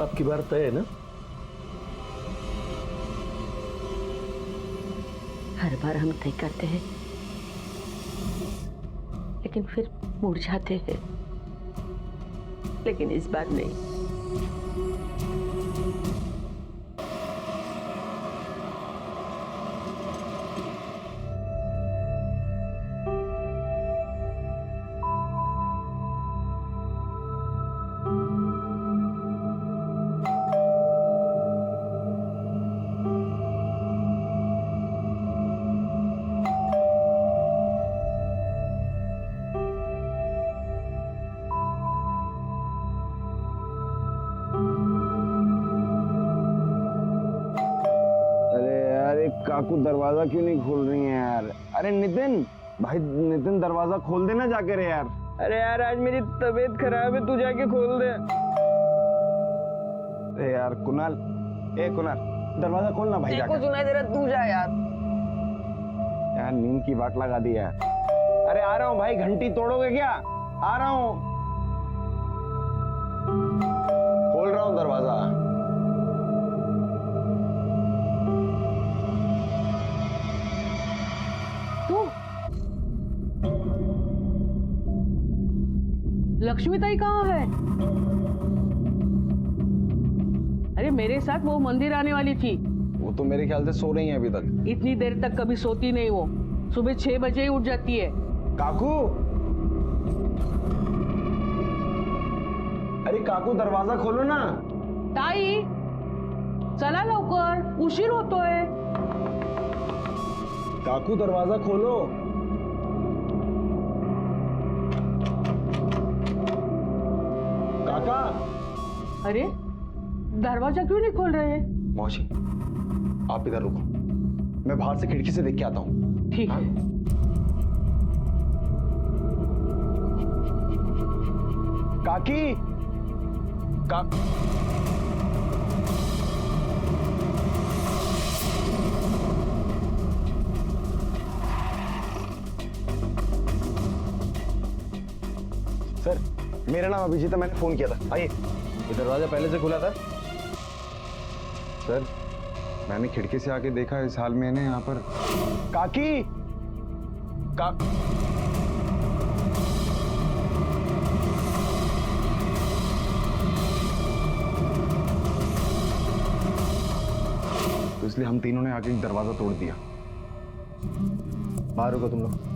अब की बार तय है ना? हर बार हम तय करते हैं लेकिन फिर मुड़ जाते हैं, लेकिन इस बार नहीं। काकू दरवाजा क्यों नहीं खोल रही है यार? अरे नितिन भाई, नितिन दरवाजा खोल देना जाके रे यार। अरे यार आज मेरी तबीयत खराब है, तू जाके खोल दे। अरे यार कुणाल, कुणाल दरवाजा खोलना भाई जाके। सुनाई दे रहा, तू जा यार। यार नींद की वाट लगा दी है। अरे आ रहा हूँ भाई, घंटी तोड़ोगे क्या? आ रहा हूँ, खोल रहा हूँ दरवाजा। लक्ष्मी ताई कहाँ है? अरे मेरे साथ वो मंदिर आने वाली थी। वो तो मेरे ख्याल से सो रही है अभी तक। इतनी देर तक कभी सोती नहीं वो, सुबह 6 बजे ही उठ जाती है। काकू, अरे काकू दरवाजा खोलो ना। ताई चला लवकर, उशीर होतोय। काकू दरवाजा खोलो। काका, अरे दरवाजा क्यों नहीं खोल रहे? मौसी आप इधर रुको, मैं बाहर से खिड़की से देख के आता हूँ। ठीक है। काकी, सर मेरा नाम अभिजीत है, मैंने फोन किया था। आइए। ये दरवाजा पहले से खुला था? सर मैंने खिड़की से आके देखा, इस हाल में यहाँ पर। काकी, तो इसलिए हम तीनों ने आके दरवाजा तोड़ दिया। बाहर रुको तुम लोग।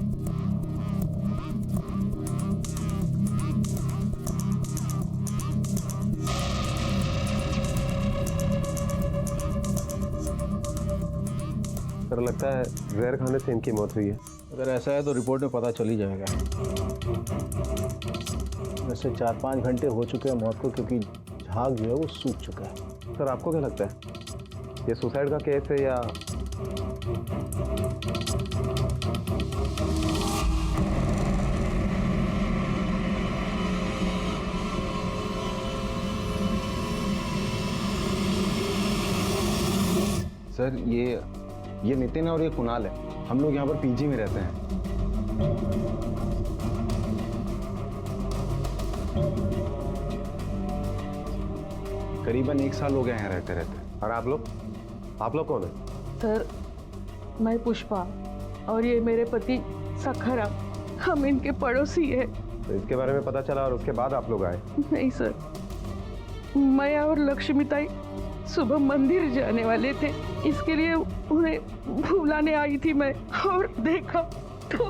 सर लगता है जहर खाने से इनकी मौत हुई है। अगर ऐसा है तो रिपोर्ट में पता चल ही जाएगा। वैसे 4-5 घंटे हो चुके हैं मौत को, क्योंकि झाग जो है वो सूख चुका है। सर आपको क्या लगता है, ये सुसाइड का केस है या? सर ये नितिन है और ये कुणाल है। हम लोग यहाँ पर पीजी में रहते हैं। करीबन 1 साल हो गया यहाँ रहते रहते। और आप लोग कौन है? सर मैं पुष्पा और ये मेरे पति सखाराम, हम इनके पड़ोसी हैं। तो इसके बारे में पता चला और उसके बाद आप लोग आए? नहीं सर, मैं और लक्ष्मी ताई सुबह मंदिर जाने वाले थे, इसके लिए उन्हें बुलाने आई थी मैं, और देखा तो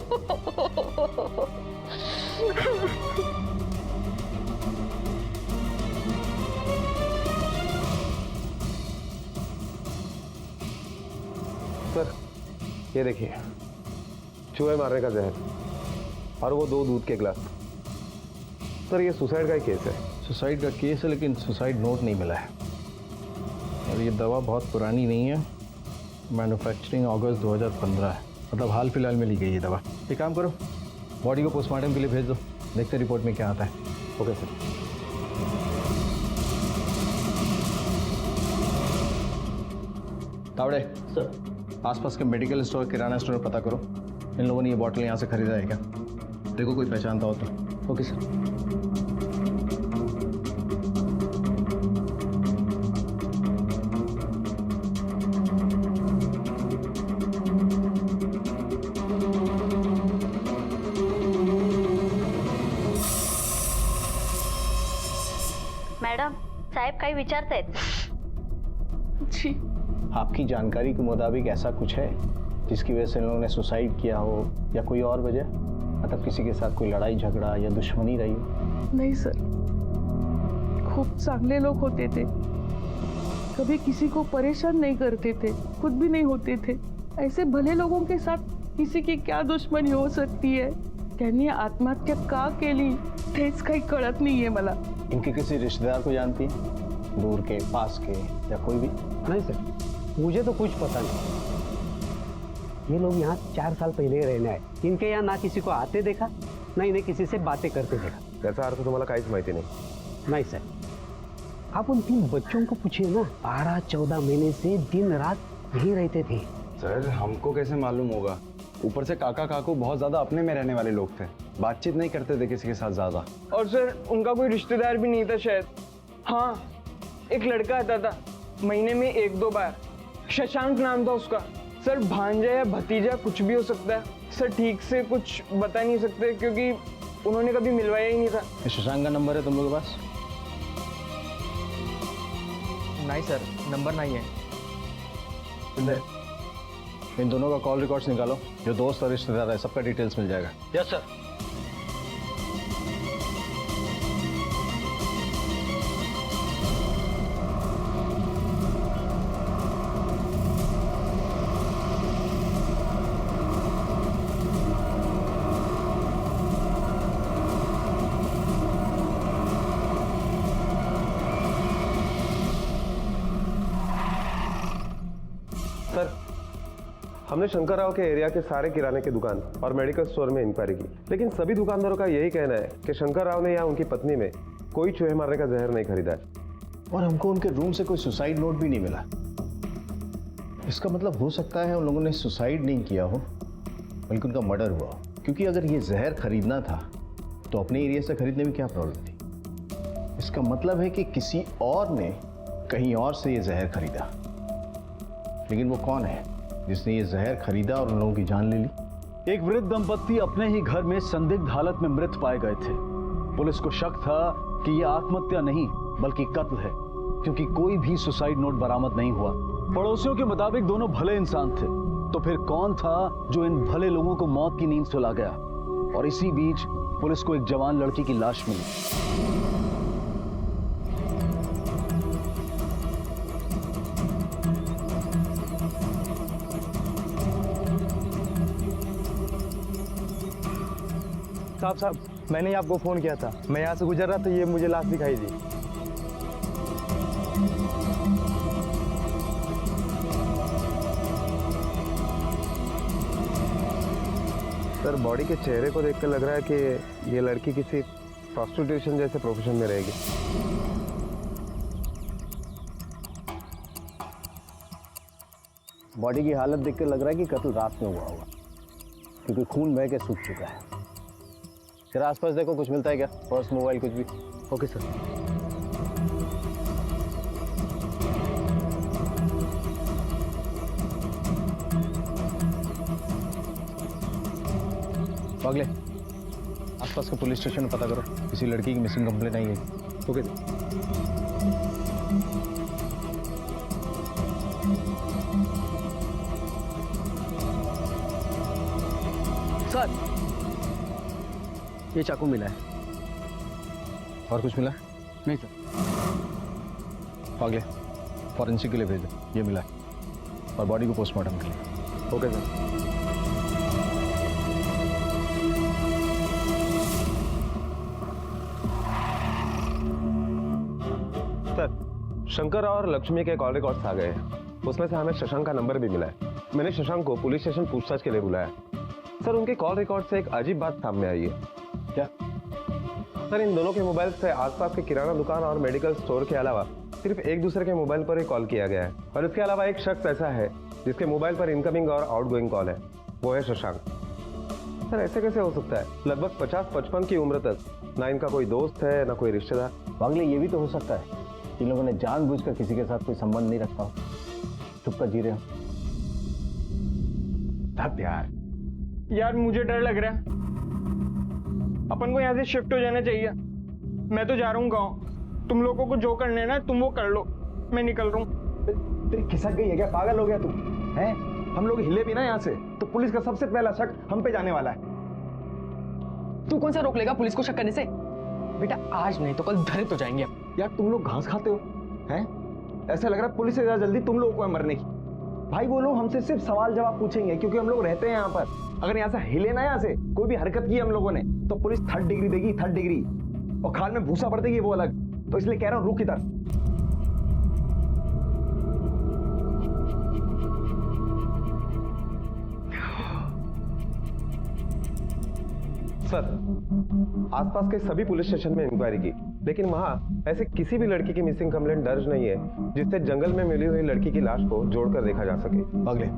सर ये देखिए, चूहे मारने का जहर और वो 2 दूध के गिलास। सर ये सुसाइड का ही केस है। सुसाइड का केस है, लेकिन सुसाइड नोट नहीं मिला है। और ये दवा बहुत पुरानी नहीं है, मैन्युफैक्चरिंग अगस्त 2015 है, मतलब हाल फिलहाल में ली गई ये दवा। एक काम करो, बॉडी को पोस्टमार्टम के लिए भेज दो, देखते रिपोर्ट में क्या आता है। Okay sir. तावड़े सर, आसपास के मेडिकल स्टोर, किराना स्टोर में पता करो इन लोगों ने ये बॉटल यहाँ से खरीदा है क्या। देखो कोई पहचानता हो तो। Okay sir. मॅडम साहेब काही विचारतायत. जी आपकी जानकारी के मुताबिक ऐसा कुछ है जिसकी वजह से इन लोगों ने सुसाइड किया हो या कोई और वजह, मतलब किसी के साथ कोई लड़ाई झगड़ा या दुश्मनी रही हो? नहीं सर, खूब चांगले लोग होते थे, कभी किसी को परेशान नहीं करते थे, खुद भी नहीं होते थे. ऐसे भले लोगों के साथ किसी की क्या दुश्मनी हो सकती है? त्यांनी आत्महत्या का केली तेच काही कळत नाहीये मला. इनके किसी रिश्तेदार को जानती है, दूर के पास के या कोई भी? नहीं सर, मुझे तो कुछ पता नहीं. ये लोग यहाँ 4 साल पहले रहने आए. इनके यहाँ ना किसी को आते देखा, ना इन्हें किसी से बातें करते देखा. त्याचा अर्थ तुम्हाला काहीच माहिती नाही. नहीं सर, आप उन 3 बच्चों को पूछिए ना, 12-14 महीने से दिन रात यहीं रहते थे. सर हमको कैसे मालूम होगा? ऊपर से काका काकू बहुत ज्यादा अपने में रहने वाले लोग थे, बातचीत नहीं करते थे किसी के साथ ज्यादा. और सर उनका कोई रिश्तेदार भी नहीं था शायद. हाँ, एक लड़का आता था महीने में 1-2 बार, शशांक नाम था उसका. सर भांजा या भतीजा कुछ भी हो सकता है सर, ठीक से कुछ बता नहीं सकते क्योंकि उन्होंने कभी मिलवाया ही नहीं था. ये शशांक का नंबर है तुम लोग के पास? नहीं सर, नंबर नहीं है. इन दोनों का कॉल रिकॉर्ड्स निकालो, जो दोस्त और रिश्तेदार है सबका डिटेल्स मिल जाएगा. Yes sir. सर, हमने शंकर राव के एरिया के सारे किराने की दुकान और मेडिकल स्टोर में इंक्वायरी की, लेकिन सभी दुकानदारों का यही कहना है कि शंकर राव ने या उनकी पत्नी में कोई चूहे मारने का जहर नहीं खरीदा है. और हमको उनके रूम से कोई सुसाइड नोट भी नहीं मिला. इसका मतलब हो सकता है उन लोगों ने सुसाइड नहीं किया हो, बल्कि उनका मर्डर हुआ हो. क्योंकि अगर ये जहर खरीदना था तो अपने एरिया से खरीदने में क्या प्रॉब्लम थी? इसका मतलब है कि किसी और ने कहीं और से ये जहर खरीदा. लेकिन वो कौन है जिसने ये जहर खरीदा और उन लोगों की जान ले ली? एक वृद्ध दंपत्ति अपने ही घर में संदिग्ध हालत में मृत पाए गए थे. पुलिस को शक था कि यह आत्महत्या नहीं बल्कि कत्ल है, क्योंकि कोई भी सुसाइड नोट बरामद नहीं हुआ. पड़ोसियों के मुताबिक दोनों भले इंसान थे, तो फिर कौन था जो इन भले लोगों को मौत की नींद सुला गया? और इसी बीच पुलिस को एक जवान लड़की की लाश मिली. साहब, मैंने ही आपको फोन किया था. मैं यहाँ से गुजर रहा था, ये मुझे लाश दिखाई दी. सर, बॉडी के चेहरे को देखकर लग रहा है कि ये लड़की किसी प्रोस्टिट्यूशन जैसे प्रोफेशन में रहेगी. बॉडी की हालत देखकर लग रहा है कि कत्ल रात में हुआ होगा, क्योंकि खून बह के सूख चुका है. जरा आसपास देखो, कुछ मिलता है क्या? पर्स, मोबाइल, कुछ भी? Okay sir. पागले, आसपास के पुलिस स्टेशन में पता करो, किसी लड़की की मिसिंग कंप्लेंट आई है. ओके सर, ये चाकू मिला है. और कुछ मिला? नहीं सर. पागले, फॉरेंसिक के लिए भेज दो, ये मिला है. और बॉडी को पोस्टमार्टम के लिए. Okay sir. सर, शंकर और लक्ष्मी के कॉल रिकॉर्ड्स आ गए हैं. उसमें से हमें शशांक का नंबर भी मिला है. मैंने शशांक को पुलिस स्टेशन पूछताछ के लिए बुलाया. सर, उनके कॉल रिकॉर्ड से एक अजीब बात सामने आई है. क्या? सर, इन दोनों के मोबाइल से आसपास के किराना दुकान और मेडिकल स्टोर के अलावा सिर्फ एक दूसरे के मोबाइल पर ही कॉल किया गया है. और इसके अलावा एक शख्स ऐसा है जिसके मोबाइल पर इनकमिंग और आउटगोइंग कॉल है, वो है शशांक. सर, ऐसे कैसे हो सकता है? लगभग 50-55 की उम्र तक ना इनका कोई दोस्त है ना कोई रिश्तेदार. पागले, ये भी तो हो सकता है इन लोगों ने जानबूझकर किसी के साथ कोई संबंध नहीं रखा हो, चुप कर जी रहे हो. यार मुझे डर लग रहा है, अपन को यहाँ से शिफ्ट हो जाना चाहिए. मैं तो जा रहा हूँ गाँव. तुम लोगों को जो करने ना तुम वो कर लो, मैं निकल रहा हूँ। तेरी खिसक गई है क्या? पागल हो गया तू? हैं? हम लोग हिले भी ना यहाँ से तो पुलिस का सबसे पहला शक हम पे जाने वाला है। तू कौन सा रोक लेगा पुलिस को शक करने से? बेटा आज नहीं तो कल धरे तो जाएंगे हम। यार तुम लोग घास खाते हो हैं? ऐसा लग रहा है पुलिस से ज्यादा जल्दी तुम लोगों को है मरने की। भाई वो लोग हमसे सिर्फ सवाल जवाब पूछेंगे क्योंकि हम लोग रहते हैं यहाँ पर। अगर यहाँ से हिले ना, यहाँ से कोई भी हरकत की हम लोगों ने तो पुलिस 3rd डिग्री देगी, 3rd डिग्री, और खाल में भूसा भर देगी वो अलग। तो इसलिए कह रहा हूँ रुक इधर। सर, आसपास के सभी पुलिस स्टेशन में इंक्वायरी की, लेकिन वहां ऐसे किसी भी लड़की की मिसिंग कंप्लेंट दर्ज नहीं है जिससे जंगल में मिली हुई लड़की की लाश को जोड़कर देखा जा सके। अगले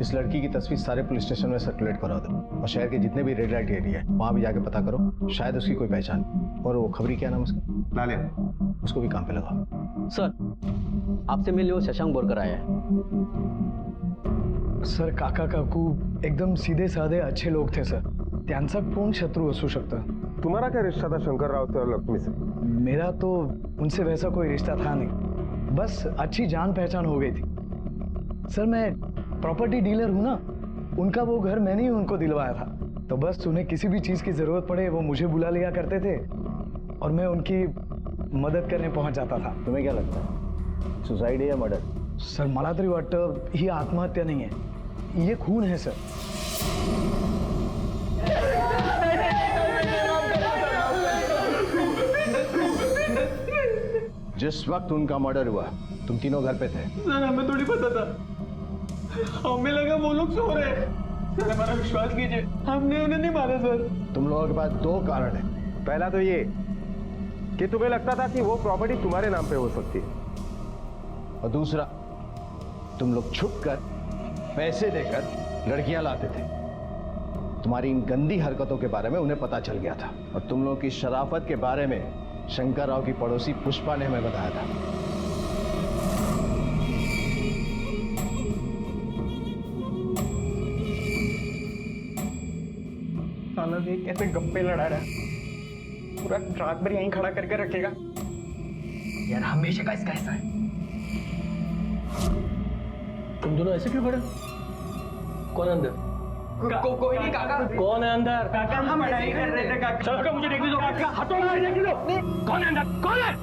इस लड़की की तस्वीर सारे पुलिस स्टेशन में सर्कुलेट करा दो और शहर के जितने भी रेड लाइट एरिया है वहां भी जाके पता करो, शायद उसकी कोई पहचान। और वो खबरी क्या नाम उसका? लालिया, उसको भी काम पे लगाओ। सर आपसे मिलने वो शशांक बोरकर आया है। सर काका काकू एकदम सीधे साधे अच्छे लोग थे सर, त्यांचा कोण शत्रू असू शकता? तुम्हारा क्या रिश्ता था शंकर राव से और लक्ष्मी से? मेरा तो उनसे वैसा कोई रिश्ता था नहीं, बस अच्छी जान पहचान हो गई थी। सर मैं प्रॉपर्टी डीलर हूँ ना, उनका वो घर मैंने ही उनको दिलवाया था, तो बस उन्हें किसी भी चीज़ की ज़रूरत पड़े वो मुझे बुला लिया करते थे और मैं उनकी मदत करने पहुँच जाता था। तुम्हें क्या लगता है, सुसाइड है या मर्डर? सर मला तरी वाटतं ही आत्महत्या नहीं है, ये खून है सर। जिस वक्त उनका मर्डर हुआ तुम तीनों घर पे थे। सर हमें थोड़ी पता था, हमें लगा वो लोग सो रहे हैं। सर हमारा विश्वास कीजिए, हमने उन्हें नहीं मारा सर। तुम लोगों के पास 2 कारण है। पहला तो ये कि तुम्हें लगता था कि वो प्रॉपर्टी तुम्हारे नाम पे हो सकती है, और दूसरा तुम लोग छुप कर पैसे देकर लड़कियां लाते थे। तुम्हारी इन गंदी हरकतों के बारे में उन्हें पता चल गया था और तुम लोगों की शराफत के बारे में शंकर राव की पड़ोसी पुष्पा ने हमें बताया था। साला ये कैसे गप्पे लड़ा रहा है, पूरा रात भर यहीं खड़ा करके रखेगा यार, हमेशा का इसका ऐसा है। तुम दोनों ऐसे क्यों खड़े? कौन अंदर? कोई नहीं काका। कौन है अंदर? काका हम पढ़ाई कर रहे थे काका। चलो मुझे देखने दो। काका हथौड़ा देखने दो। कौन है अंदर? कौन है?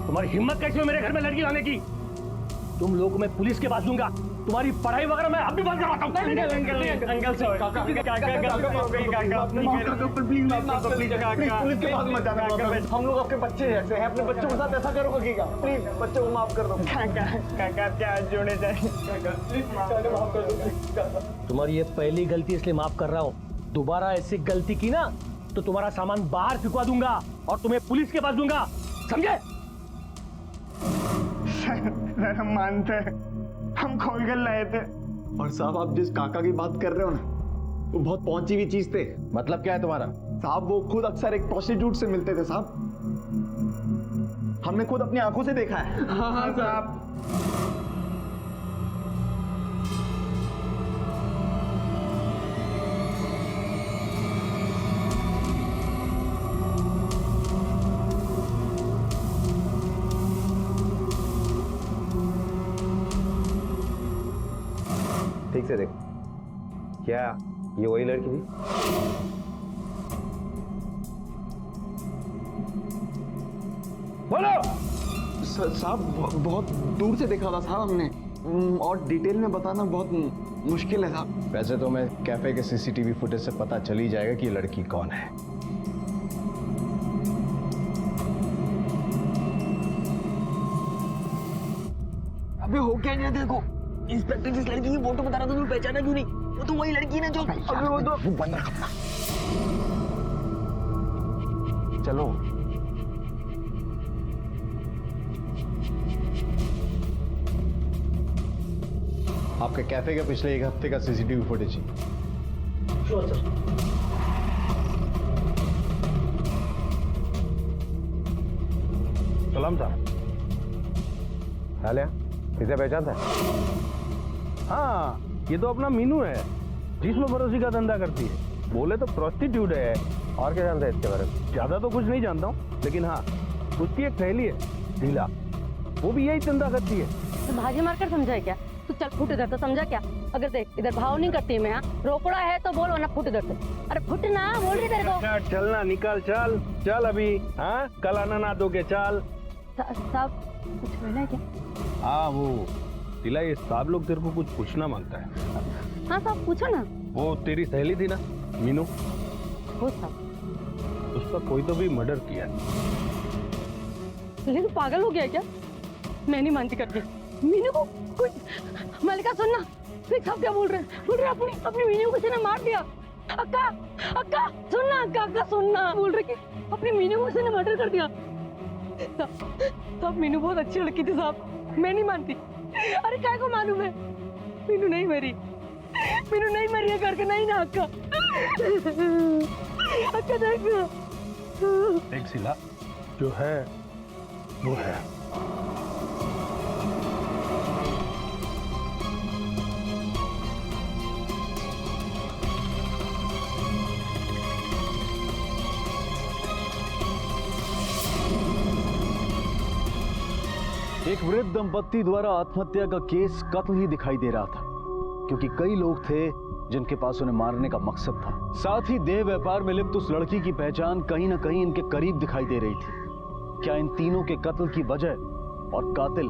तुम्हारी हिम्मत कैसी हो मेरे घर में लड़की लाने की? तुम लोगों को मैं पुलिस के पास दूंगा, तुम्हारी पढ़ाई वगैरह मैं अब भी बंद करवाता हूँ। अंकल सॉरी काका, गलती हो गई काका, माफ कर दो प्लीज, माफ कर दो प्लीज काका, पुलिस के पास मत जाना। हम लोग आपके बच्चे जैसे हैं, अपने बच्चों के साथ ऐसा करोगे क्या? प्लीज बच्चों को माफ कर दो काका। काका आपके हाथ जोड़े जाए काका, प्लीज माफ कर दो काका। तुम्हारी ये पहली गलती इसलिए माफ कर रहा हूँ, दोबारा ऐसी गलती की ना तो तुम्हारा सामान बाहर फिकवा दूंगा और तुम्हें पुलिस के पास दूंगा, समझे? सर हम मानते हैं, हम खोल कर लाए थे। और साहब आप जिस काका की बात कर रहे हो ना, वो बहुत पहुंची हुई चीज थे। मतलब क्या है तुम्हारा? साहब वो खुद अक्सर एक प्रोस्टिट्यूट से मिलते थे साहब, हमने खुद अपनी आंखों से देखा है। हाँ साहब। ठीक से देख, क्या ये वही लड़की थी? बोलो साहब, बहुत दूर से देखा था साहब हमने, और डिटेल में बताना बहुत मुश्किल है साहब। वैसे तो मैं कैफे के सीसीटीवी फुटेज से पता चल ही जाएगा कि ये लड़की कौन है। अबे हो क्या नहीं, देखो इंस्पेक्टर जिस लड़की की फोटो बता रहा था, तुम्हें पहचाना क्यों नहीं? वो तो वही लड़की है ना जो अबे वो तो बंद रख अपना। चलो आपके कैफे के पिछले 1 हफ्ते का सीसीटीवी फुटेज चाहिए। सलाम साहब। हालिया, इसे पहचानता है? हाँ ये तो अपना मीनू है, जिस्म फरोशी का धंधा करती है। बोले तो प्रोस्टिट्यूट है। और क्या जानते हैं इसके बारे में? ज्यादा तो कुछ नहीं जानता हूँ, लेकिन हाँ उसकी एक सहेली है ढीला, वो भी यही धंधा करती है। तो भाजी मारकर समझा है क्या? तू चल फुट इधर, तो समझा क्या? अगर देख इधर भाव नहीं करती मैं, हाँ रोकड़ा है तो बोल, वरना फुट इधर से। अरे फुट ना, बोल रही तेरे को। अच्छा चलना, निकल, चल चल अभी। हाँ कल आना ना दोगे, चल। साहब कुछ बोला है क्या? हाँ वो ढीला, ये साहब लोग तेरे को कुछ पूछना मांगता है। हाँ साहब पूछो ना। वो तेरी सहेली थी ना मीनू, वो साहब, उसका कोई तो भी मर्डर किया। लेकिन पागल हो गया है क्या? मैं नहीं मानती करके मीनू को कुछ। मलिका सुनना, देख साहब क्या बोल रहे हैं। बोल रहे हैं अपनी अपनी मीनू को किसी ने मार दिया। अक्का अक्का सुनना, अक्का अक्का सुनना, बोल रहे कि अपनी मीनू को किसी ने मर्डर कर दिया। साहब मीनू बहुत अच्छी लड़की थी साहब, मैं नहीं मानती। अरे क्या को मालूम है, मीनू नहीं मरी, मीनू नहीं मरी है करके। नहीं ना अक्का, अक्का देख ना। देख सिला, जो है वो है। एक वृद्ध दंपत्ति द्वारा आत्महत्या का केस कत्ल ही दिखाई दे रहा था, क्योंकि कई लोग थे जिनके पास उन्हें मारने का मकसद था। साथ ही देह व्यापार में लिप्त उस लड़की की पहचान कहीं ना कहीं इनके करीब दिखाई दे रही थी। क्या इन तीनों के कत्ल की वजह और कातिल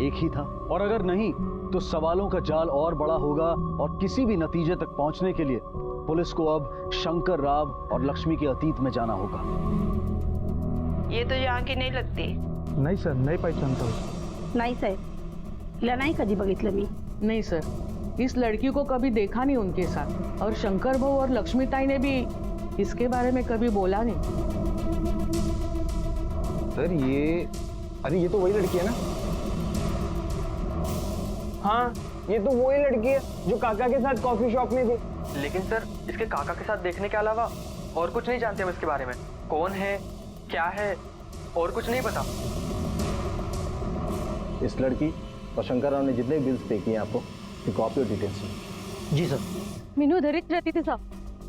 एक ही था? और अगर नहीं तो सवालों का जाल और बड़ा होगा और किसी भी नतीजे तक पहुंचने के लिए पुलिस को अब शंकर राव और लक्ष्मी के अतीत में जाना होगा। ये तो यहाँ की नहीं लगती। नहीं सर, नहीं पहचानता उसको। नाही साहेब, हिला नाही कधी बघितलं मी। नहीं सर, इस लड़की को कभी देखा नहीं उनके साथ, और शंकर भाऊ और लक्ष्मीताई ने भी इसके बारे में कभी बोला नहीं। सर ये तो वही लड़की है ना? हाँ ये तो वही लड़की है जो काका के साथ कॉफी शॉप में थी। लेकिन सर इसके काका के साथ देखने के अलावा और कुछ नहीं जानते हम इसके बारे में। कौन है, क्या है, और कुछ नहीं पता। इस लड़की और शंकर राव ने जितने भी बिल्स पे किए हैं आपको, कॉपी और डिटेल्स। जी सर। मीनू इधर ही रहती थी साहब,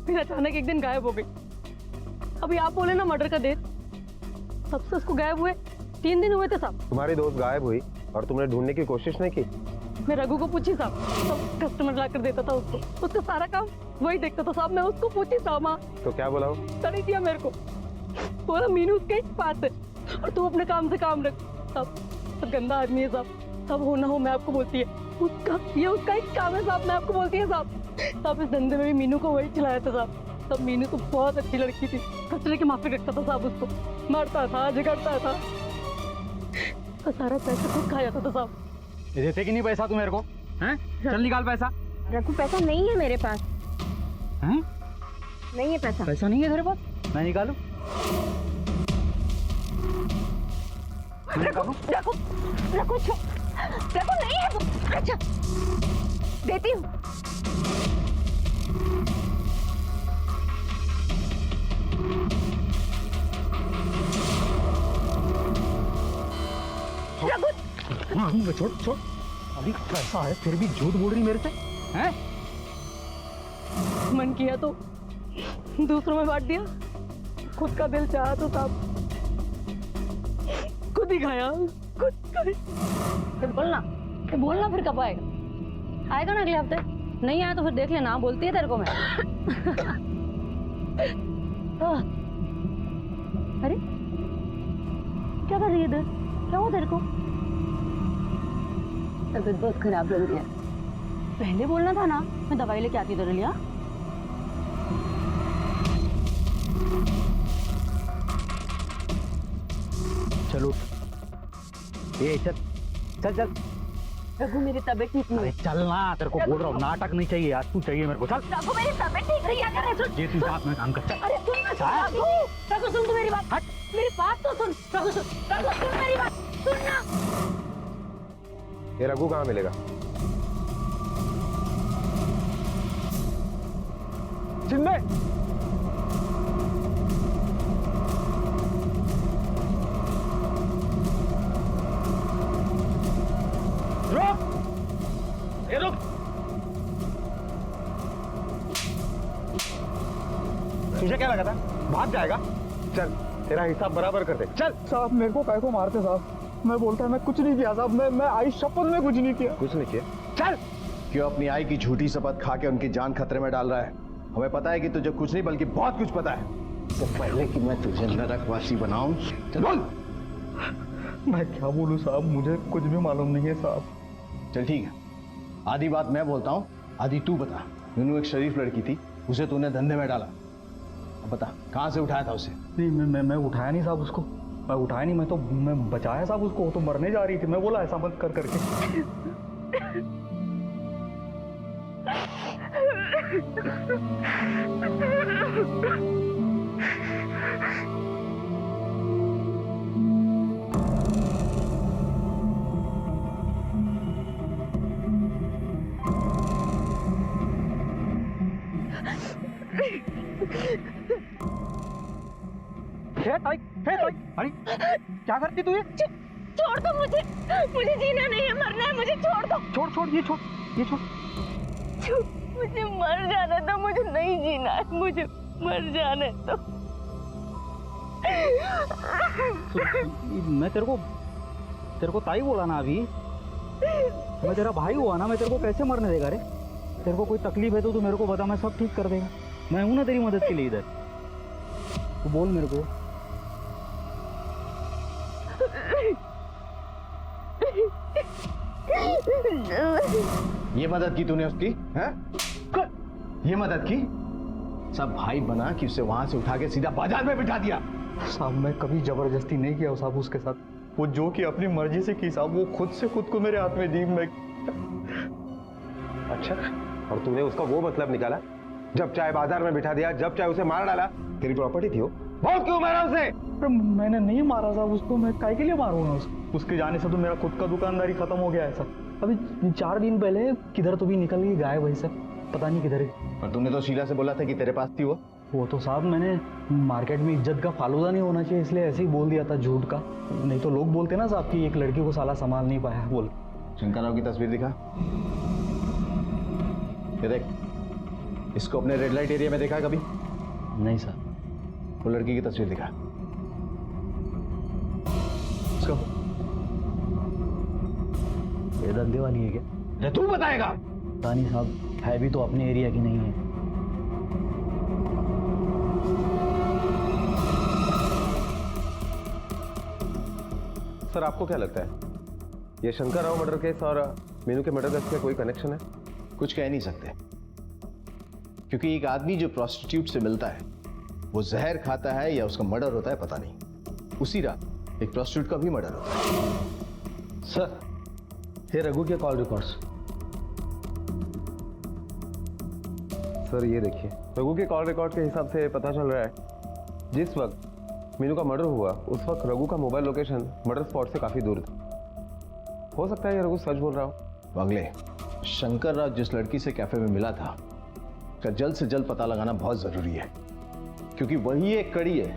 फिर अचानक एक दिन गायब हो गई। अभी आप बोले ना मर्डर का डेट, तब से उसको गायब हुए 3 दिन हुए थे साहब। तुम्हारी दोस्त गायब हुई और तुमने ढूंढने की कोशिश नहीं की? मैं रघु को पूछी साहब, सब कस्टमर लाकर देता था उसको, उसका सारा काम वही देखता था साहब। मैं उसको पूछी साहब, माँ तो क्या बोला? तड़ी दिया मेरे को, बोला मीनू उसके ही पास है और तू अपने काम से काम रख। साहब तो गंदा आदमी है साहब, सब हो ना हो मैं आपको बोलती है, उसका ये उसका ही काम है साहब, मैं आपको बोलती है साहब। साहब इस धंधे में भी मीनू को वही चलाया था साहब। तब मीनू तो बहुत अच्छी लड़की थी, कचरे के माफी रखता था साहब, उसको मारता था, झगड़ता था, तो सारा पैसा खुद खा जाता था साहब। देते कि नहीं पैसा तू मेरे को? हैं? चल निकाल पैसा। रघु पैसा नहीं है मेरे पास। हैं? नहीं है पैसा। पैसा नहीं है तेरे पास? मैं निकालूं? रघु रघु रघु रघु नहीं है वो। अच्छा देती हूँ। रघु छोड़ छोड़, अभी पैसा है फिर भी झूठ बोल रही मेरे से? हैं? मन किया तो दूसरों में बांट दिया, खुद का दिल चाहा तो साहब खुद ही खाया, खुद खाया। बोलना फिर कब आएगा? आएगा ना अगले हफ्ते। नहीं आया तो फिर देख लेना, बोलती है तेरे को मैं। अरे क्या कर रही है इधर? क्या हुआ तेरे को? तबीयत बहुत खराब लग रही है। पहले बोलना था ना, मैं दवाई लेके आती तेरे लिए। चलो ये चल चल चल। रघु मेरी तबीयत ठीक नहीं अरे है। चलना, तेरे को बोल रहा हूँ, नाटक नहीं चाहिए आज, तू चाहिए मेरे को। चल रघु मेरी तबीयत ठीक नहीं है। सुन ये तू साथ में काम कर। चल अरे सुन ना, रघु रघु सुन तो मेरी बात, हट मेरी बात तो सुन। रघु सुन, रघु सुन मेरी बात, सुन ना। ये रघु कहाँ मिलेगा? शिंदे रुक, ये रुक। तुझे क्या लगा था भाग जाएगा? चल तेरा हिसाब बराबर कर दे, चल। साहब मेरे को काय को मारते साहब, मैं बोलता मैं कुछ नहीं किया साहब, मैं आई शपथ में कुछ नहीं किया। कुछ नहीं किया? चल। क्यों अपनी आई की झूठी शपथ खा के उनकी जान खतरे में डाल रहा है? हमें पता है कि तुझे कुछ नहीं बल्कि बहुत कुछ पता है। तो पहले कि मैं तुझे नरकवासी बनाऊं, चल बोल। मैं क्या बोलूं साहब, मुझे कुछ भी मालूम नहीं है साहब। चल ठीक है, आधी बात मैं बोलता हूँ, आधी तू बता। मीनू एक शरीफ लड़की थी, उसे तूने धंधे में डाला। अब बता कहाँ से उठाया था उसे? नहीं मैं उठाया नहीं साहब उसको, मैं उठाया नहीं, मैं बचाया साहब उसको, वो तो मरने जा रही थी। मैं बोला ऐसा मत कर करके। अरे क्या करती तू ये? छोड़ दो मुझे जीना नहीं है, मरना है, मुझे छोड़ दो। छोड़ ये छोड़। मुझे मर जाने दो, मुझे नहीं जीना है, मुझे मर जाने दो। मैं तेरे को ताई बोला ना अभी, मैं तेरा भाई हुआ ना, मैं तेरे को कैसे मरने देगा रे? तेरे को कोई तकलीफ है तो तू मेरे को बता, मैं सब ठीक कर देगा। मैं हूं ना तेरी मदद के लिए इधर, तू बोल मेरे को। ये मदद की तूने उसकी? हैं? ये मदद की? सब भाई बना कि उसे वहां से उठा के सीधा बाजार में बिठा दिया। साहब मैं कभी जबरदस्ती नहीं किया साहब उसके साथ, वो जो कि अपनी मर्जी से की साहब, वो खुद से खुद को मेरे हाथ में दी। मैं अच्छा, और तूने उसका वो मतलब निकाला? जब चाहे बाजार में बिठा दिया, जब चाहे उसे मार डाला। तेरी प्रॉपर्टी थी वो, बहुत क्यों मारा उसे? मैंने नहीं मारा साहब उसको, मैं काय के लिए मारूंगा उसको? उसके जाने से तो मेरा खुद का दुकानदारी खत्म हो गया है सर। अभी 4 दिन पहले किधर तो भी निकल गई गायब है सर, पता नहीं किधर है। और तूने तो शीला से बोला था कि तेरे पास थी वो तो साहब मैंने मार्केट में इज्जत का फालूदा नहीं होना चाहिए, इसलिए ऐसे ही बोल दिया था झूठ का। नहीं तो लोग बोलते ना साहब कि एक लड़की को साला संभाल नहीं पाया। बोल। शंकर राव की तस्वीर दिखा। ये देख, इसको अपने रेड लाइट एरिया में देखा है कभी? नहीं सर। वो लड़की की तस्वीर दिखा। इसको ये धंधे वाली है क्या? अरे तू बताएगा। पता नहीं साहब, है भी तो अपने एरिया की नहीं है। सर आपको क्या लगता है, ये शंकर राव मर्डर केस और मीनू के मर्डर केस का कोई कनेक्शन है? कुछ कह नहीं सकते, क्योंकि एक आदमी जो प्रोस्टिट्यूट से मिलता है वो जहर खाता है या उसका मर्डर होता है पता नहीं। उसी रात एक प्रोस्टिट्यूट का भी मर्डर होता है। सर ये रघु के कॉल रिकॉर्ड्स। सर ये देखिए, रघु के कॉल रिकॉर्ड के हिसाब से पता चल रहा है जिस वक्त मीनू का मर्डर हुआ उस वक्त रघु का मोबाइल लोकेशन मर्डर स्पॉट से काफी दूर था। हो सकता है ये रघु सच बोल रहा हो। अगले शंकर राव जिस लड़की से कैफे में मिला था उसका जल्द से जल्द पता लगाना बहुत जरूरी है, क्योंकि वही एक कड़ी है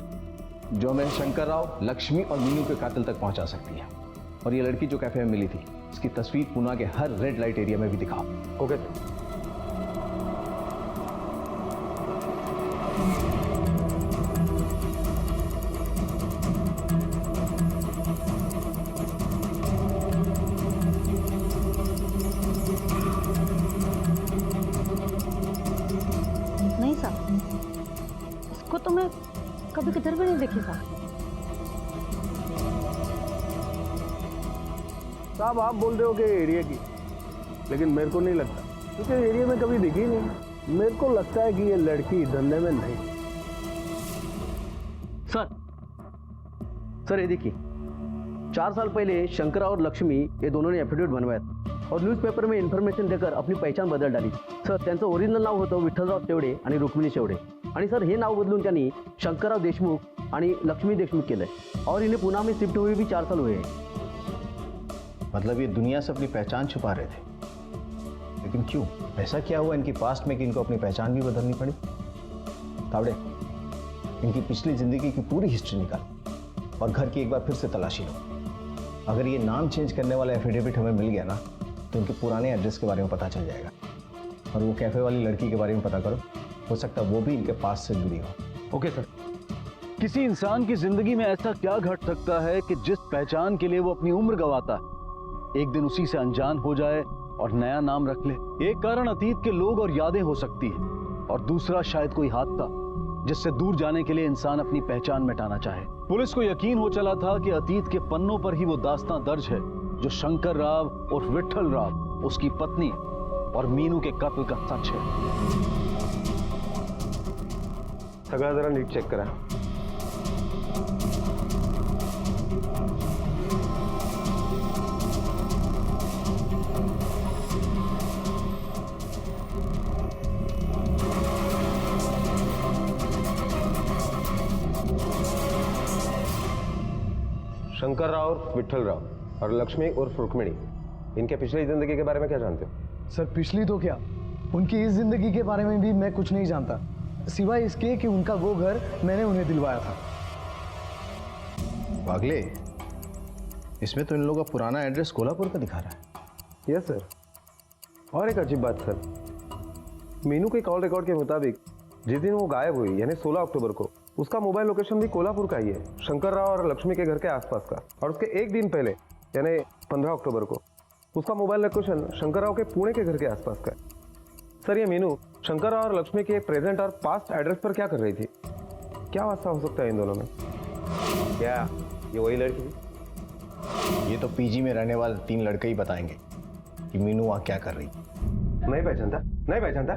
जो हमें शंकर राव, लक्ष्मी और मीनू के कातिल तक पहुंचा सकती है। और ये लड़की जो कैफे में मिली थी इसकी तस्वीर पुणे के हर रेड लाइट एरिया में भी दिखाओ। ओके। नहीं साहब, इसको तो मैं कभी किधर भी नहीं देखी साहब। साहब आप बोल रहे हो कि एरिया की, लेकिन मेरे को नहीं लगता, क्योंकि एरिया में कभी दिखी नहीं। मेरे को लगता है कि ये लड़की धंधे में नहीं। सर ये देखिए, 4 साल पहले शंकरा और लक्ष्मी ये दोनों ने एफिडेविट बनवाया था और न्यूज़पेपर में इन्फॉर्मेशन देकर अपनी पहचान बदल डाली। सर त्यांचं ओरिजिनल नाव होतं विठ्ठलराव शेवडे आणि रुक्मिणी शेवडे, आणि सर हे नाव बदलून त्यांनी शंकरराव देशमुख आणि लक्ष्मी देशमुख केलंय और इन्हें पुणे में शिफ्ट हुए भी 4 साल हुए हैं। मतलब ये दुनिया से अपनी पहचान छुपा रहे थे, लेकिन क्यों? ऐसा क्या हुआ इनकी पास्ट में कि इनको अपनी पहचान भी बदलनी पड़ी? तावड़े, इनकी पिछली जिंदगी की पूरी हिस्ट्री निकाल और घर की एक बार फिर से तलाशी लो। अगर ये नाम चेंज करने वाला एफिडेविट हमें मिल गया ना तो इनके पुराने एड्रेस के बारे में पता चल जाएगा। और वो कैफे वाली लड़की के बारे में पता करो, हो सकता है वो भी इनके पास से जुड़ी हो। Okay sir. किसी इंसान की जिंदगी में ऐसा क्या घट सकता है कि जिस पहचान के लिए वो अपनी उम्र गंवाता है, एक दिन उसी से अनजान हो जाए और नया नाम रख ले। एक कारण अतीत के लोग और यादें हो सकती है, और दूसरा शायद कोई हादसा जिससे दूर जाने के लिए इंसान अपनी पहचान मिटाना चाहे। पुलिस को यकीन हो चला था कि अतीत के पन्नों पर ही वो दास्तां दर्ज है जो शंकर राव और विट्ठल राव, उसकी पत्नी और मीनू के कत्ल का सच है। सगळं जरा नीट चेक करा। शंकर राव उर्फ विट्ठल राव और लक्ष्मी उर्फ रुक्मिणी, इनके पिछली जिंदगी के बारे में क्या जानते हो? सर पिछली तो क्या, उनकी इस जिंदगी के बारे में भी मैं कुछ नहीं जानता, सिवाय इसके कि उनका वो घर मैंने उन्हें दिलवाया था। वागले, इसमें तो इन लोगों का पुराना एड्रेस कोल्हापुर का दिखा रहा है। Yes sir. और एक अजीब बात सर, मीनू के कॉल रिकॉर्ड के मुताबिक जिस दिन वो गायब हुई यानी 16 अक्टूबर को, उसका मोबाइल लोकेशन भी कोल्हापुर का ही है, शंकर राव और लक्ष्मी के घर के आसपास का। और उसके एक दिन पहले यानी 15 अक्टूबर को उसका मोबाइल लोकेशन शंकर राव के पुणे के घर के आसपास का है। सर ये मीनू शंकर राव और लक्ष्मी के प्रेजेंट और पास्ट एड्रेस पर क्या कर रही थी? क्या वास्ता हो सकता है इन दोनों में? क्या ये वही लड़की? ये तो पीजी में रहने वाले 3 लड़के ही बताएंगे कि मीनू वहां क्या कर रही। नहीं पहचानता? नहीं पहचानता?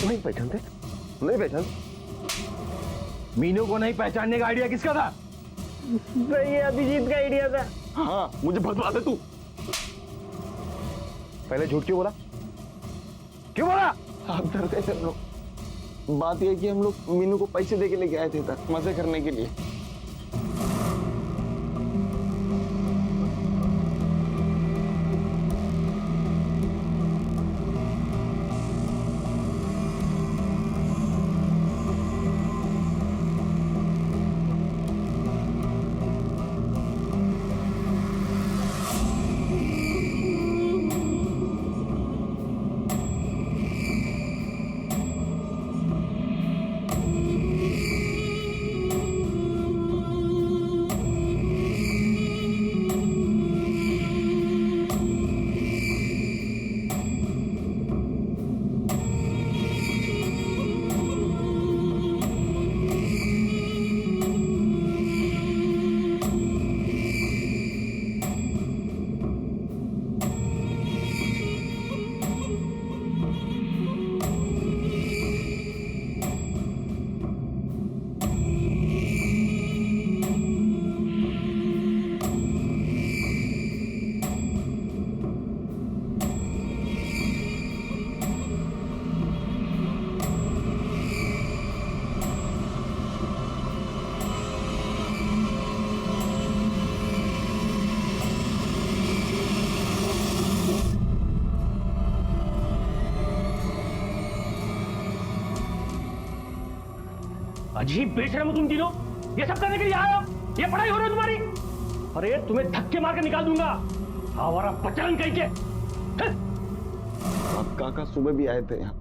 नहीं पहचानते? नहीं पहचानते? मीनू को नहीं पहचानने का आइडिया किसका था? सही अभिजीत का आइडिया था। हाँ, मुझे भटवा दे तू। पहले झूठ क्यों बोला? क्यों बोला? आप डरते थे हम लोग। बात यह कि हम लोग मीनू को पैसे दे के लेके आए थे तक मजे करने के लिए। अजीब बेशरम हो तुम तीनों, ये सब करने के लिए आए हो? ये पढ़ाई हो रही है तुम्हारी? अरे तुम्हें धक्के मार के निकाल दूंगा, हमारा पचलन कहीं के। आप काका सुबह भी आए थे यहाँ,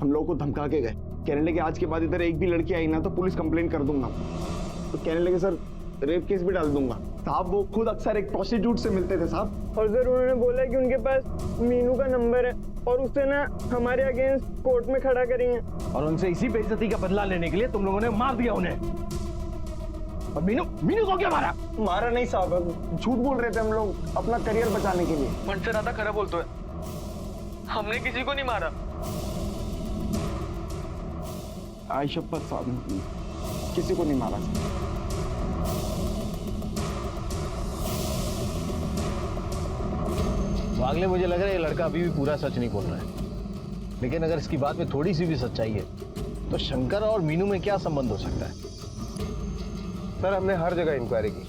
हम लोगों को धमका के गए, कहने लगे आज के बाद इधर एक भी लड़की आई ना तो पुलिस कंप्लेन कर दूंगा। तो कहने लगे सर रेप केस भी डाल दूंगा। साहब वो खुद अक्सर एक प्रोस्टिट्यूट से मिलते थे साहब। और सर उन्होंने बोला कि उनके पास मीनू का नंबर है और उससे ना हमारे अगेंस्ट कोर्ट में खड़ा करेंगे। और उनसे इसी बेइज्जती का बदला लेने के लिए तुम लोगों ने मार दिया उन्हें। और मीनू को क्या मारा? मारा नहीं साहब, झूठ बोल रहे थे हम लोग अपना करियर बचाने के लिए। मन से ज्यादा खरा बोलते है, हमने किसी को नहीं मारा। आई शपथ साहब, किसी को नहीं मारा। वागले, मुझे लग रहा है ये लड़का अभी भी पूरा सच नहीं बोल रहा है, लेकिन अगर इसकी बात में थोड़ी सी भी सच्चाई है तो शंकर और मीनू में क्या संबंध हो सकता है? सर हमने हर जगह इंक्वायरी की,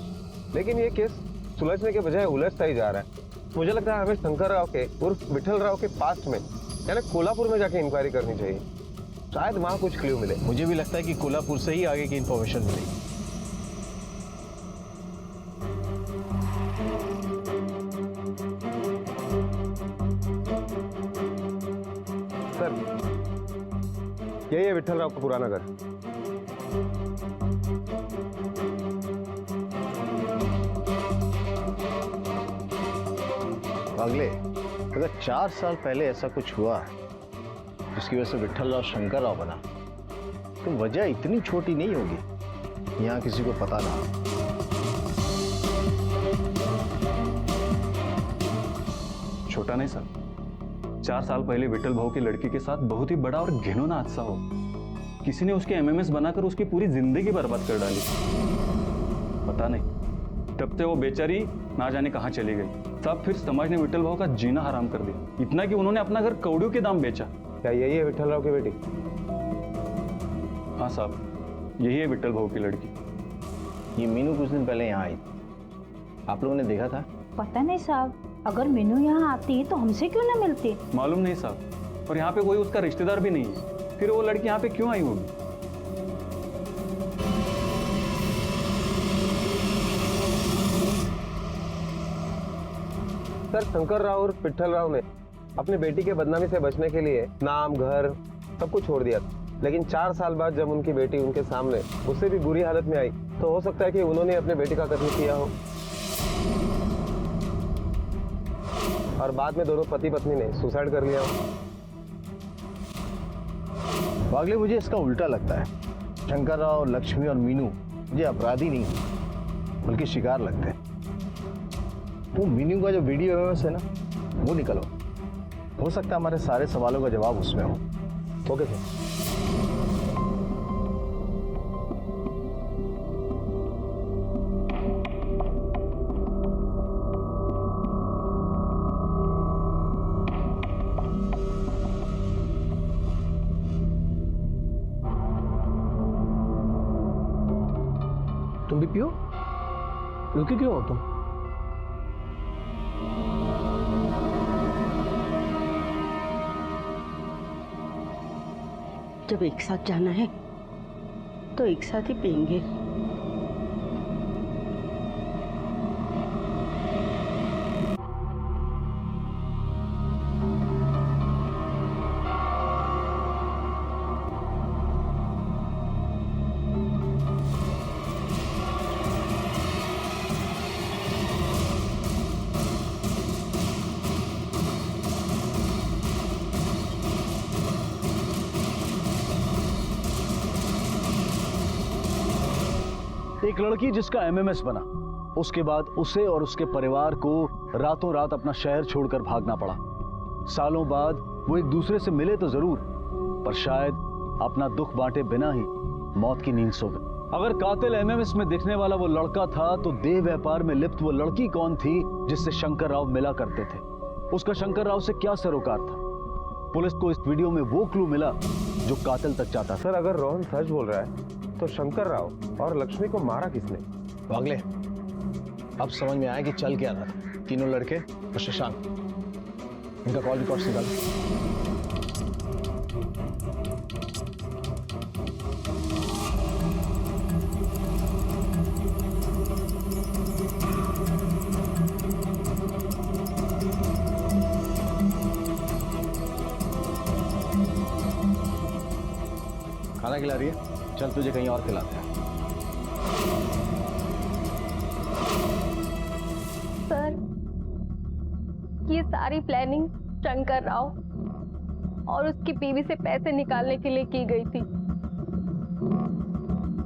लेकिन ये केस सुलझने के बजाय उलझता ही जा रहा है। मुझे लगता है हमें शंकर राव के उर्फ विट्ठल राव के पास्ट में यानी कोल्हापुर में जाके इंक्वायरी करनी चाहिए, शायद वहां कुछ क्लू मिले। मुझे भी लगता है कि कोल्हापुर से ही आगे की इंफॉर्मेशन मिलेगी। यही है विठल राव का पुराना घर। अगले अगर 4 साल पहले ऐसा कुछ हुआ जिसकी वजह से विठल राव शंकर राव बना, तो वजह इतनी छोटी नहीं होगी यहाँ किसी को पता ना। छोटा नहीं सर, 4 साल पहले विठल भाऊ की लड़की के साथ बहुत ही बड़ा और घिनौना हादसा हो, किसी ने उसके एमएमएस बनाकर उसकी पूरी जिंदगी बर्बाद कर डाली। पता नहीं तब से वो बेचारी ना जाने कहां चली गई। तब फिर समाज ने विठल भाऊ का जीना हराम कर दिया, इतना कि उन्होंने अपना घर कौड़ियों के दाम बेचा। क्या यही है विठल राव की बेटी? हाँ साहब, यही है विठल भाऊ की लड़की। ये मीनू कुछ दिन पहले यहाँ आई, आप लोगों ने देखा था? पता नहीं साहब, अगर मीनू यहाँ आती तो हमसे क्यों ना मिलती? मालूम नहीं साहब, और यहाँ पे कोई उसका रिश्तेदार भी नहीं है, फिर वो लड़की यहाँ पे क्यों आई होगी? सर, शंकर राव और विठल राव ने अपनी बेटी के बदनामी से बचने के लिए नाम, घर सब कुछ छोड़ दिया, लेकिन 4 साल बाद जब उनकी बेटी उनके सामने उससे भी बुरी हालत में आई, तो हो सकता है कि उन्होंने अपने बेटी का कत्ल किया हो और बाद में दोनों पति पत्नी ने सुसाइड कर लिया हो। वागले, मुझे इसका उल्टा लगता है। शंकर राव, लक्ष्मी और मीनू मुझे अपराधी नहीं बल्कि शिकार लगते हैं। वो मीनू का जो वीडियो एमएमएस है ना, वो निकलो, हो सकता है हमारे सारे सवालों का जवाब उसमें हो। Okay sir. तुम भी पियो, रुके क्यों हो तुम? जब एक साथ जाना है तो एक साथ ही पिएंगे। एक लड़की जिसका एमएमएस बना, उसके बाद उसे और उसके परिवार को रातों रात अपना शहर छोड़कर भागना पड़ा। सालों बाद वो एक दूसरे से मिले तो जरूर, पर शायद अपना दुख बांटे बिना ही मौत की नींद सो गए। अगर कातिल एमएमएस में दिखने वाला वो लड़का था, तो देह व्यापार में लिप्त वो लड़की कौन थी जिससे शंकर राव मिला करते थे? उसका शंकर राव से क्या सरोकार था? पुलिस को इस वीडियो में वो क्लू मिला जो कातिल तक जाता था। सर, अगर रोहन सच बोल रहा है तो शंकर राव और लक्ष्मी को मारा किसने? वागले, अब समझ में आया कि चल क्या रहा था। तीनों लड़के और शशांक, इनका कॉल रिकॉर्ड निकालो। खाना खिला रही है? चल तुझे कहीं और खिलाते हैं। सर, ये सारी प्लानिंग शंकर राव और उसकी बीवी से पैसे निकालने के लिए की गई थी।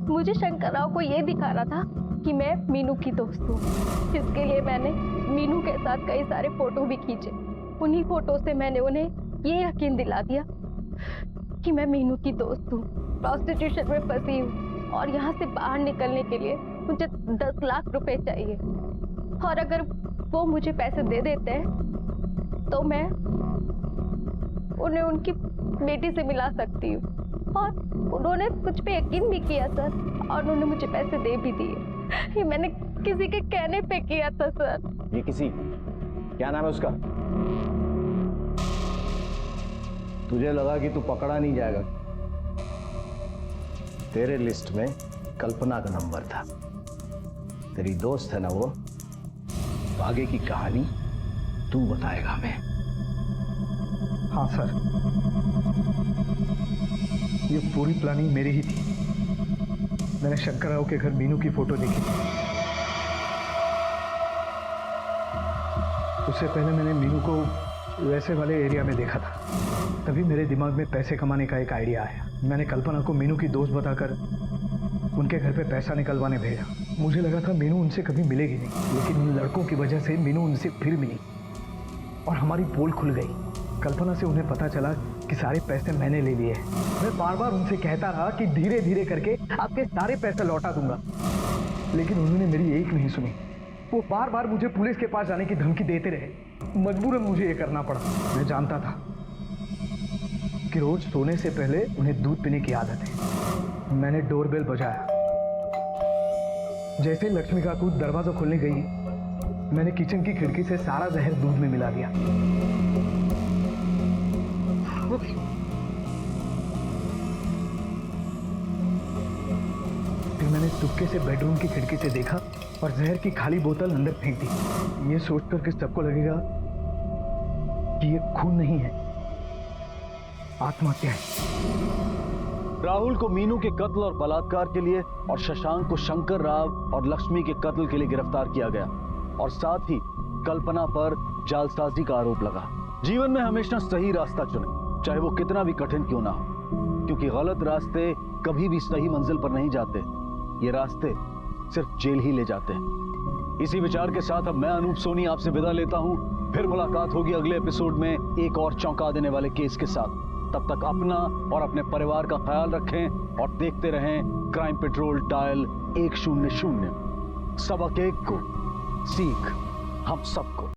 मुझे शंकर राव को ये दिखाना था कि मैं मीनू की दोस्त हूँ, जिसके लिए मैंने मीनू के साथ कई सारे फोटो भी खींचे। उन्हीं फोटो से मैंने उन्हें ये यकीन दिला दिया कि मैं मीनू की दोस्त हूँ, प्रोस्टिट्यूशन में फंसी हूँ और यहाँ से बाहर निकलने के लिए मुझे 10 लाख रुपए चाहिए। और अगर वो मुझे पैसे दे देते हैं तो मैं उन्हें उनकी बेटी से मिला सकती हूँ। और उन्होंने मुझ पे यकीन भी किया सर, और उन्होंने मुझे पैसे दे भी दिए। ये मैंने किसी के कहने पे किया था सर। ये किसी, क्या नाम है उसका? तुझे लगा कि तू पकड़ा नहीं जाएगा? तेरे लिस्ट में कल्पना का नंबर था। तेरी दोस्त है ना वो? आगे की कहानी तू बताएगा हमें। हाँ सर, ये पूरी प्लानिंग मेरी ही थी। मैंने शंकर राव के घर मीनू की फोटो देखी थी। उससे पहले मैंने मीनू को वैसे वाले एरिया में देखा था। तभी मेरे दिमाग में पैसे कमाने का एक आइडिया आया। मैंने कल्पना को मीनू की दोस्त बताकर उनके घर पे पैसा निकलवाने भेजा। मुझे लगा था मीनू उनसे कभी मिलेगी नहीं, लेकिन उन लड़कों की वजह से मीनू उनसे फिर मिली और हमारी पोल खुल गई। कल्पना से उन्हें पता चला कि सारे पैसे मैंने ले लिए हैं। मैं बार बार उनसे कहता रहा कि धीरे धीरे करके आपके सारे पैसे लौटा दूंगा, लेकिन उन्होंने मेरी एक नहीं सुनी। वो बार बार मुझे पुलिस के पास जाने की धमकी देते रहे। मजबूरन मुझे ये करना पड़ा। मैं जानता था कि रोज सोने से पहले उन्हें दूध पीने की आदत है। मैंने डोरबेल बजाया। जैसे लक्ष्मी काकू दरवाजा खोलने गई, मैंने किचन की खिड़की से सारा जहर दूध में मिला दिया। फिर मैंने चुपके से बेडरूम की खिड़की से देखा और जहर की खाली बोतल अंदर फेंक दी। ये सोचकर कि सबको लगेगा कि ये खून नहीं है, आत्महत्या है। राहुल को मीनू के कत्ल और बलात्कार के लिए और शशांक को शंकर राव और लक्ष्मी के कत्ल के लिए गिरफ्तार किया गया और साथ ही कल्पना पर जालसाजी का आरोप लगा। जीवन में हमेशा सही रास्ता चुनें, चाहे वो कितना भी कठिन क्यों ना हो, क्योंकि गलत रास्ते कभी भी सही मंजिल पर नहीं जाते। ये रास्ते सिर्फ जेल ही ले जाते हैं। इसी विचार के साथ अब मैं अनूप सोनी आपसे विदा लेता हूं। फिर मुलाकात होगी अगले एपिसोड में एक और चौंका देने वाले केस के साथ। तब तक अपना और अपने परिवार का ख्याल रखें और देखते रहें क्राइम पेट्रोल डायल 100। सबक एक को सीख हम सबको।